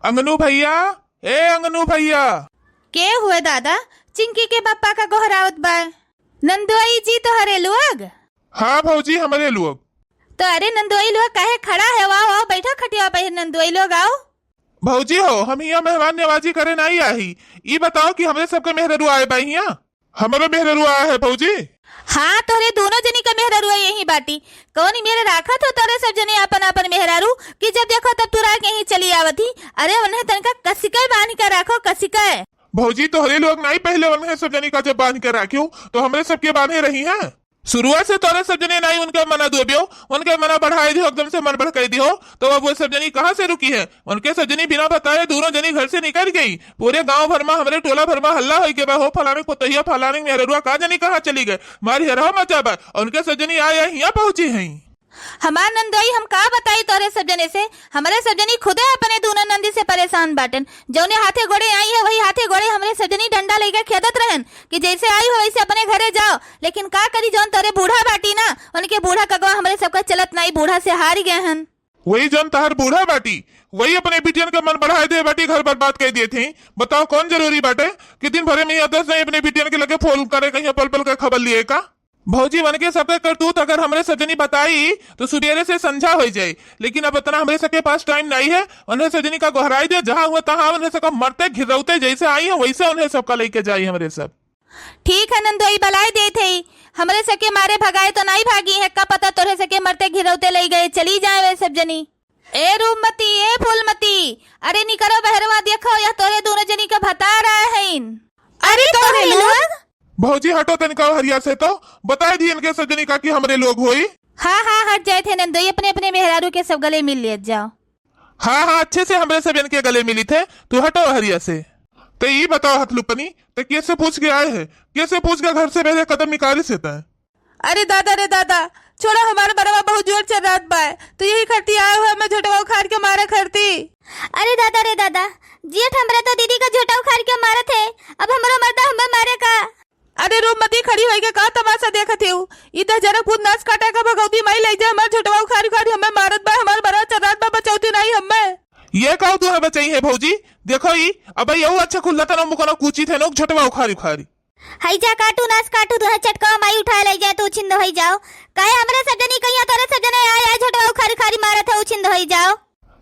अंगनू भैया, ए अंगनू भैया। के हुए दादा? चिंकी के पापा का गोहरावत बा। नंदुआई जी तो हरे लोग। हाँ भौजी, हमारे लोग। तो अरे नंदुआई लोग काहे खड़ा है? वाओ आओ बैठो खटिया पे। नंदुआई लोग आओ। भौजी हो, हम यहाँ मेहमान नवाजी करे नहीं आई। ये बताओ कि हमरे सबके मेहररू आए बा यहाँ? हमारा मेहररू आया है भौजी। हाँ तोरे दोनों जनी का मेहरारू है यही बाटी। कौन मेरे राखा तो तोरे सब जने अपन अपन मेहरारू कि जब देखो तब तुरा के ही चली आवती। अरे उन्हें तनका कसिका बांध कर राखो, कसिका। भौजी तोहरे लोग नहीं पहले उन्हें सब जनी का जब बांध कर राखियो तो हमरे सबके बांधे रही हैं। शुरुआत से तोरे सब जने नहीं उनका मना दुबियो, उनके मना बढ़ाए दियो, एकदम से मन भड़काई दियो। तो अब वो सब जनी कहाँ से रुकी है? उनके सब जनी बिना बताए दोनों जनी घर से निकल गई। पूरे गांव भर में, हमारे टोला भर में हल्ला हो गया हो फलाने पोतहिया फलाने मेहरुआ का जनी कहाँ चली गए, मारी हरवा मचा बा। उनके सब जनी आए यहाँ पहुंची है। हमार नंदोई हम का बताई तोरे सब जने से। हमारे सब जनी खुदे अपने दोनों नंदी से परेशान बाटन। जौने हाथे गोड़े आई है वही हाथे गोड़े हमरे सब जनी डंडा लेके खेदत रहन कि जैसे आई हो वैसे अपने घरे जाओ। लेकिन का करी, जौन तोरे बूढ़ा बाटी ना, उनके बूढ़ा कगवा हमरे सबका चलत नहीं, बूढ़ा से हार गए हन। वही जौन तहर बूढ़ा बाटी वही अपने बिटियन का मन बढ़ाए दे बाटी, घर बर्बाद कर दिए थे। बताओ कौन जरूरी बाटे कि दिन भरे में आदर्श नहीं अपने बिटियन के लगे फोन करे, कहीं पल पल का खबर लिए का। भौजी बन के सबके करतूत अगर हमरे सजनी बताई तो सुबेरे से समझा हो जाए। लेकिन अब इतना हमरे सबके पास टाइम नहीं है। उन्हें सजनी का गोहराई दे, जहाँ हुआ तहाँ उन्हें सबका मरते घिरौते जैसे आई है वैसे उन्हें सबका लेके जाई हमरे सब। ठीक है नंदोई, बलाई दे थे। हमरे सके मारे भगाए तो नहीं भागी है, का पता तोरे सके मरते घिरौते ले गए चली जाए वे सब जनी। ए रूपमती, ए फूलमती, अरे निकरो बहरवा देखो, यह तोरे दोनों जनी का बता रहा है। अरे तोरे लोग। भौजी हटो तनिका हरिया से, तो बता दिए इनके सजनी का कि हमरे लोग होई। हाँ हाँ हट जाए थे नंदोई, अपने अपने मेहरारू के सब गले मिल ले जाओ। हाँ हाँ अच्छे से हमरे सब इनके गले मिली थे, तू हटो हरिया से। तो ये बताओ हथलुपनी, तो कैसे पूछ के आए हैं? कैसे पूछ के घर से मेरे कदम निकाले से तय? अरे दादा रे दादा, छोड़ा, हमारा बरवा बहुत जोर चल रहा है तो यही खरती आए हुए, मैं झोटवा उखाड़ के मारे खरती। अरे दादा रे दादा, जियट हमरा तो दीदी का झोटा उखाड़ के मारे थे, अब हमारा मर्दा हमें मारे का। अरे रूपमती खड़ी होई के का तमाशा देखत हूँ? इधर जरा खुद नाच काटा का भगवती माई ले जा, हमार झोटवा उखाड़ उखाड़ हमें मारत बा, हमार बरवा चरात बा, बचौती नहीं हमें। ये कहो तू है बचाई है भौजी? देखो ही अब यू अच्छा खुल्ला था मुकनो कूची थे नो झटवा उखाड़ी उखाड़ी। हाई जा काटू नाच काटू तो चटका माई उठा ले जाए तो उछिंद होई जाओ। काहे हमरे सजनी कहिया तोरे सजने आए झोटवा उखाड़ी उखाड़ी मारे थे, उछिंद होई जाओ।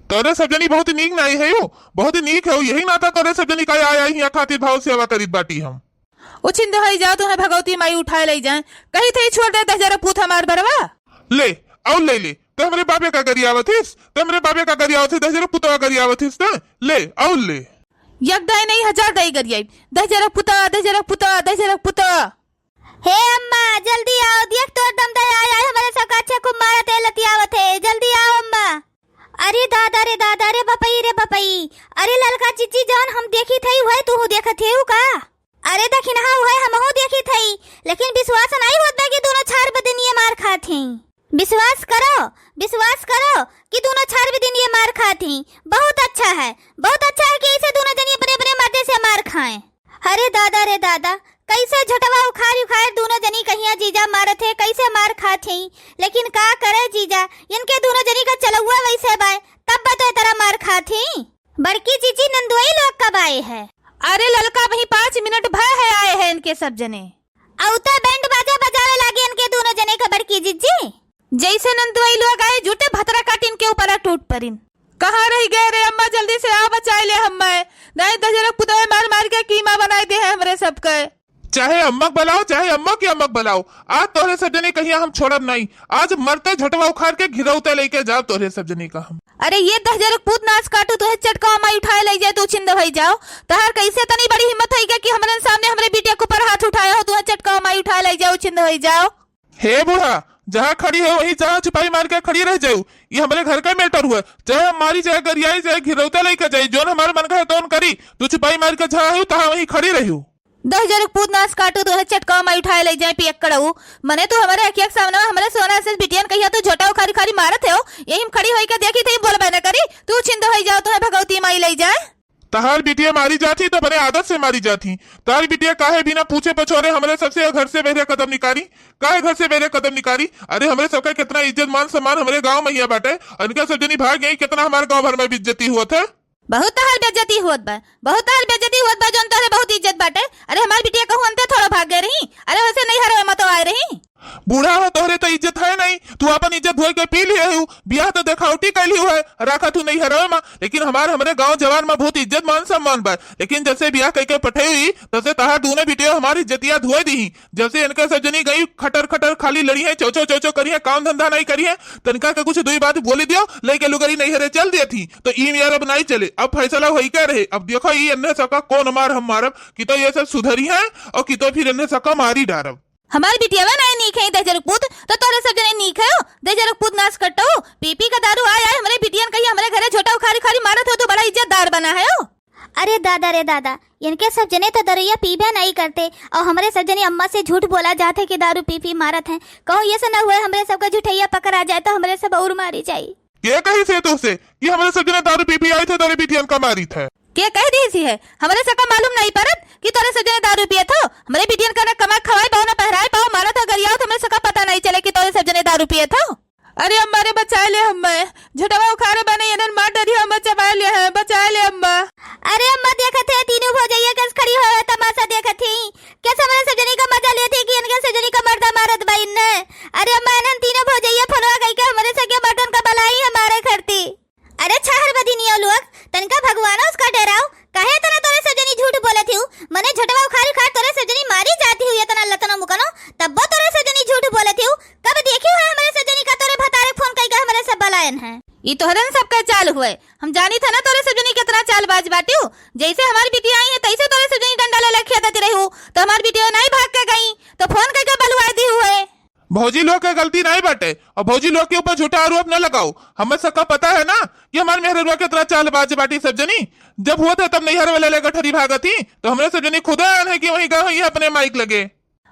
तोरे सजनी बहुत नीक नहीं है, यो बहुत नीक है, यही नाता तोरे सजनी का आया यहाँ खातिर भाव सेवा करीत बाटी हम। उछिंद होई जाओ, तुम्हें भगवती माई उठा ले जाए, कहीं थे छोड़ दे जरा पूत हमार बरवा। ले और ले तो हमरे बाबे का गरियावथिस, तो हमरे बाबे का गरियावथिस, दजरा पुतवा गरियावथिस ना, ले और ले। यक दाई नहीं हजार दाई गरियाई, दजरा पुता दजरा पुता दजरा पुता। हे अम्मा जल्दी आओ, देख तोर दम दे आया हमारे सब का अच्छा खूब मारा ते लतियावत है, जल्दी आओ अम्मा। अरे दादा रे बपई रे बपई, अरे ललका चिच्ची जौन हम देखी थई हुए तू देखत हेउ का? अरे दखिन हाँ हुए हमहू देखी थई, लेकिन विश्वास नहीं होत बा कि दोनों छार बदनिए मार खाती। विश्वास करो कि दोनों छार बदनिए मार खाती। बहुत अच्छा है कि इसे दोनों जनी अपने अपने मर्दे से मार खाएं। अरे दादा रे दादा, कैसे झटवा उखाड़ उखाड़ दोनों जनी कहिया जीजा मारे थे, कैसे मार खाती। लेकिन का करे जीजा, इनके दोनों जनी का चलुआ वैसे बाय, तब तो तरह मार खाती। बड़की जीजी नंदुआई लोग कब आए है? अरे ललका वही 5 मिनट भय है आए हैं इनके सब जने। औता बैंड बाजा बजावे लागे इनके दोनों जने का बड़की जीजी। जैसे नंदुआई लोग आए झूठे भतरा काट इनके ऊपर टूट परिन। कहाँ रह गए रे अम्मा, जल्दी से आ बचा ले हमें, नहीं तो जरा पुतवे मार मार के कीमा बनाए दे है हमरे सबके। चाहे अम्मक बुलाओ चाहे अम्मा की अम्मक बुलाओ, आज तोरे सजनी कहीं हम छोड़ब नहीं। आज मरते झटवा उखाड़ के घिरौते लेके जाओ तोरे सजनी का हम। अरे ये 10 जरक पूत नाच काटू तो चटका माई उठाए ले जाए तो छिंद भई जाओ। तहार कैसे तनी बड़ी हिम्मत है कि हमरे सामने हमरे बिटिया के ऊपर हाथ उठाया हो, तू चटका माई उठाए ले जाओ, छिंद भई जाओ। हे बूढ़ा, जहाँ खड़ी है वही जहाँ छुपाई मार के खड़ी रह जाऊ। ये हमारे घर का मैटर हुआ, चाहे हमारी चाहे गरियाई चाहे घिरौते लेके जाये, जो हमारे मन का है तो करी। तू छुपाई मार के जहाँ तहाँ वही खड़ी रही। 10 जरक पूत नाच काटू तो चटका माई उठाए ले जाए पियक कड़ऊ। मने तो हमारे अखिया के सामने हमारे सोना से बिटियन कहिया तू झोटा उखाड़ी खाड़ी मारत हो, यही खड़ी होई के देखी थी, बोल बना करी तू छिंद होई जाओ, तुम्हें भगवती माई ले जाए। तहार बिटिया मारी जाती तो बड़े आदत से मारी जाती। तार बिटिया काहे बिना पूछे पछोरे हमारे सबसे घर से बेरे कदम निकारी, काहे घर से बेरे कदम निकारी। अरे हमारे सबका कितना इज्जत मान सम्मान हमारे गांव में ही बाटे, उनका सजनी भाग गई, कितना हमारे गांव भर में इज्जती हुआ था। बहुत तहर बेइज्जती हुआ बा, बहुत तहर बेइज्जती हुआ बा, जोन तोहरे बहुत इज्जत बाटे। अरे हमार बिटिया कहूं अंते थोड़ा भाग गए रही, अरे वैसे नहीं हरवे मत आए रही। बूढ़ा हो तोहरे तो इज्जत है नहीं, तू अपन इज्जत धोई के पी लिए हूँ, बियाह तो देखावटी कैली हुआ है, राखा तू नहीं हरवे माँ। लेकिन हमरे गांव जवान में बहुत इज्जत मान सम्मान बा, लेकिन जैसे बियाह कह के पठे हुई तैसे तहार दूने बिटिया हमारी इज्जतिया धोए दी। जैसे इनके सजनी गई खटर खटर खाली लड़ी है, चौचो चौचो करी है, काम धंधा नहीं करी है, तनका के कुछ दुई बात बोली दियो लेके लुगरी नहीं हरे चल दी थी। तो ई मेरा अब नहीं चले, अब फैसला वही क्या रहे। अब देखो ये इन्हें सबका कौन मार हम मारब, कि तो ये सब सुधरी है और कि तो फिर इन्हें सबका मारी डारब। हमारी बिटिया में नहीं नीक है दे पूत, तो तोरे सब जने नीक है दे पूत नाश कटो। पीपी का दारू आया है हमारे बिटियन कहीं हमारे घरे छोटा उखारी खारी मारत हो तो बड़ा इज्जतदार बना है। अरे दादा रे दादा, इनके सब जने तो दरुइया पीबे नहीं करते और हमारे सब जने अम्मा से झूठ बोला जाते कि दारू पी मारत हैं। कहो ये से न हुए हमारे सबका झूठैया पकड़ा जाए तो हमारे सब और मारी जाये। क्या कही से तुझसे कि हमारे सब जने दारू पी आए थे, तेरे बिटियन का मारी था? क्या कह दी सी है हमारे सबका मालूम नहीं परत कि तोरे सजने दारू पिए थो। हमारे बिटियन का ना कमा खवाए पाओ ना पहराए पाओ, मारा था गरिया तो हमें सबका पता नहीं चले कि तोरे सजने दारू पिए थो। अरे अम्मा रे बचाए ले, हम झुटवा उखाड़े बने ये मार डरी हम बचा ले है, बचाए ले अम्मा। अरे अम्मा देखत है तीनों भौजाइया कस खड़ी हो तमाशा देखत थी, कैसे हमारे सजनी का मजा लेते कि इनके सजनी का मर्दा मारत बाइन ने। अरे अम्मा इन्हन तीनों भौजाइया फोनवा गई के हमारे सगे मटन का बलाई हमारे खरती। अरे छहर बदिनिया लोग तनका भगवान उसका डराओ, काहे तना तोरे सजनी झूठ बोलत हूँ, मने झटवा उखाड़ खाड़ तोरे सजनी मारी जाती हुई तना लतना मुकनो तब तोरे सजनी झूठ बोलत हूँ। कब देखी हुआ हमारे सजनी का तोरे भतारे फोन कई का हमारे सब बलायन है। ये तोहरन सबका चाल हुए, हम जानी था ना तोरे सजनी कितना चालबाज बाटी हूँ। जैसे हमारी बिटिया आई है तैसे तोरे सजनी डंडा ले लेके देती रही हूँ, तो हमारी बिटिया नहीं भाग के गई तो फोन कई का बलवा दी हुए। भौजी लोग का गलती नहीं बाटे और भौजी लोग के ऊपर झूठा आरोप न लगाओ। हमें सबका पता है ना कि हमारे मेहरुआ के तरह चालबाज बाटी सब जनी। जब हुआ था तब नैहर वाले ले गठरी भागा थी, तो हमने सब जनी खुद आन है कि वहीं गए अपने माइक लगे।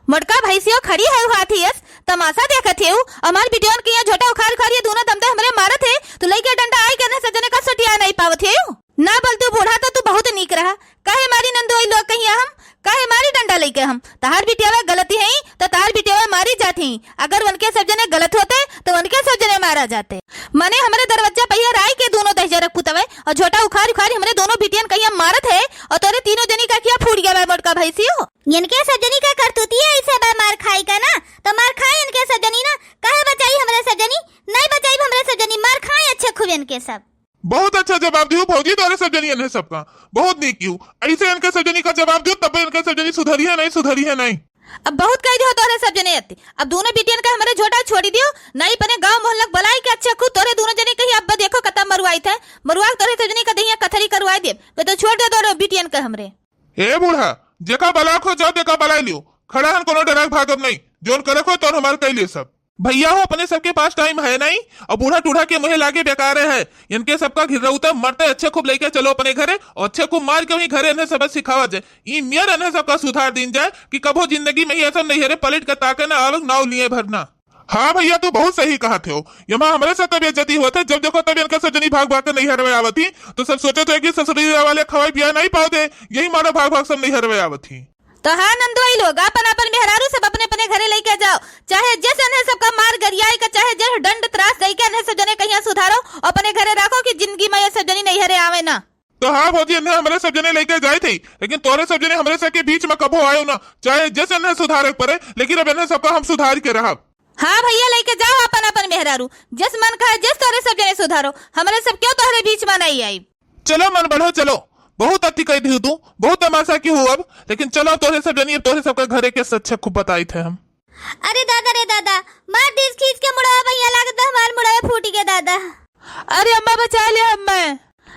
मोटका भैंसियों खड़ी है हाथी तमाशा देखत है। हमारी बिटिया के यहाँ झोटा उखाड़ खाड़ दोनों दमदे हमारे मारत है, तो लेके डंडा आई के सजने का सटिया नहीं पावत है ना। बोल तू बूढ़ा तो तू बहुत नीक रहा, काहे मारी नंदोई लोग कहीं हम काहे मारी डंडा लेके हम। तहार बिटिया में गलती है तो तहार बिटिया में मारी जाती, अगर उनके सब जने गलत होते तो उनके सब जने मारा जाते। मने हमारे दरवाजा पहिया राय के दोनों दहजा रख पुतवे और झोटा उखाड़ उखाड़ हमारे दोनों बिटियन कहीं मारत है और तोरे तीनों जनी का क्या फूट गया मोटका भैंसियो। इनके सजनी का करतूती है ऐसे बा मार खाई का ना, तो मार खाए इनके सजनी ना, काहे बचाई हमारे सजनी नहीं बचाई हमारे सजनी, मार खाए अच्छे खूब इनके सब। बहुत अच्छा जवाब दियो भौजी, तोरे सब जनी इन्हें सबका बहुत नीक क्यों ऐसे इनके सब जनी का जवाब दियो, तब इनके सब जनी सुधरी है नहीं सुधरी है नहीं। अब बहुत कह दियो तोरे सब जने अति, अब दोनों बिटियन का हमारे झोटा छोड़ी दियो नहीं पने गांव मोहल्ला बलाई के अच्छे खूब तोरे दोनों जने कहीं अब देखो कतम मरुआई थे मरुआ तोरे सब जनी का दहिया कथरी करवाई दे तो छोड़ दे दोनों बिटियन का हमरे। ए बूढ़ा जेका बला खो जाओ देखा बलाई लियो, खड़ा हन कोनो डराक भागब नहीं, जोन करे खो तो हमारे कह लिए सब। भैया हो अपने सबके पास टाइम है नहीं और बूढ़ा टूढ़ा के मुहे लागे बेकार है। इनके सबका घिरौता मरते अच्छे खूब लेके चलो अपने घरे और अच्छे खूब मार के वही घरे इन्हें सबक सिखावा जाए। ई मेयर इन्हें सबका सुधार दिन जाए कि कबो जिंदगी में ही ऐसा नहीं है पलट के ताके ना अलग नाव लिए भरना। हाँ भैया तू बहुत सही कहा थे हो, यहाँ हमारे साथ तबियत जती हुआ था, जब देखो तब इनका सजनी भाग भाग कर नहीं हरवे आवत थी, तो सब सोचे थे कि ससुरी वाले खवाई पिया नहीं पाओ दे, यही मानो भाग भाग सब नहीं हरवे आवत थी। तो हाँ नंदोई लोग अपन अपन मेहरारू सब अपने अपने घरे लेके जाओ, चाहे जैसे इन्हें सबका मार गरियाई का चाहे जैसे दंड त्रास दे के इन्हें सब जने कहीं सुधारो अपने घरे रखो कि जिंदगी में ये सब जनी नहीं हरे आवे ना। तो हाँ भौजी इन्हें हमारे सब जने लेके जाए थे, लेकिन तोरे सब जने हमारे सबके बीच में कबो आयो ना, चाहे जैसे इन्हें सुधारे पड़े, लेकिन अब इन्हें सबका हम सुधार के रहा। हाँ भैया लेके जाओ अपन अपन मेहरारू, जिस मन का है जिस तोरे सब जने सुधारो, हमारे सब क्यों तोहरे बीच में नहीं आई। चलो मन बढ़ो चलो, बहुत अति कही थी तू, बहुत तमाशा की हूँ अब, लेकिन चलो तोरे सब जनी तोरे सबका घरे के सच्चे खूब बताई थे हम। अरे दादा रे दादा, मार दिस खींच के मुड़ा भैया लागत हमार मुड़ा फूट गया दादा। अरे अम्मा बचा ले अम्मा,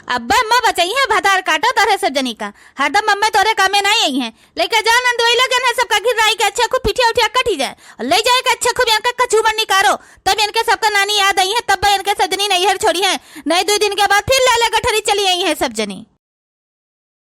अब्बा अम्मा बचाई है भतार काटो तोरे सब जनी का, हरदम अम्मा तोरे कामे नहीं आई है, लेके जा नंदोई लगन है सबका घिर राई के अच्छा खूब पिठिया उठिया कटी जाए ले जाए के अच्छा खूब इनका कचूमर निकारो, तब इनके सबका नानी याद आई है, तब इनके सजनी नहीं हर छोड़ी है, नहीं 2 दिन के बाद फिर लाला गठरी चली आई है सब जनी।